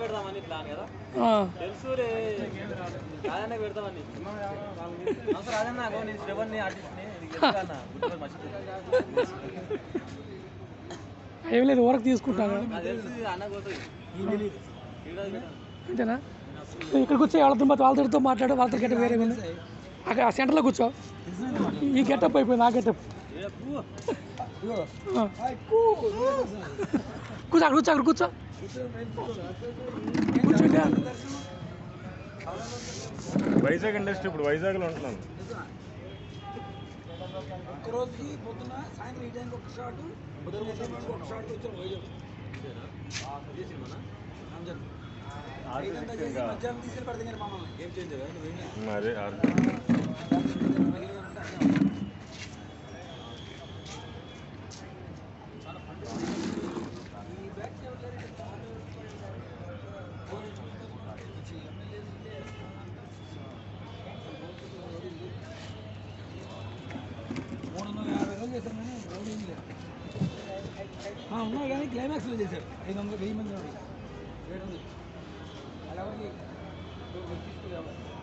పెడదామని ప్లాన్ కదా తెలుసు రాజన్న పెడతామని రాజన్న నేను శ్రవణ్ని ఆర్టిస్ట్ని ఏం లేదు వరకు తీసుకుంటాను అన్న పోతుంది అంతేనా ఇక్కడ కూర్చో వాళ్ళతో మాట్లాడు వాళ్ళతో గెటప్ వేరే ఉంది అక్కడ ఆ సెంటర్లో కూర్చో ఈ గెటప్ అయిపోయింది ఆ గెటప్ కూర్చో అక్కడ కూర్చో కూర్చోండి వైజాగ్ ఇండస్ట్రీ ఇప్పుడు వైజాగ్లో ఉంటున్నాను ఒక్కరోజుకి పొద్దున సాయంత్రం ఈ టైంకి ఒక షాట్ పొద్దున ఒక షాట్కి వచ్చాను వైజాగ్ మధ్యాహ్నం తీసుకెళ్ళి పడుతుంది కానీ మమ్మల్ని ఏం చేంజ్ అదే ఉన్నాయి కానీ క్లైమాక్స్లో చేశారు 500 1000 మంది అలా తీసుకురావాలి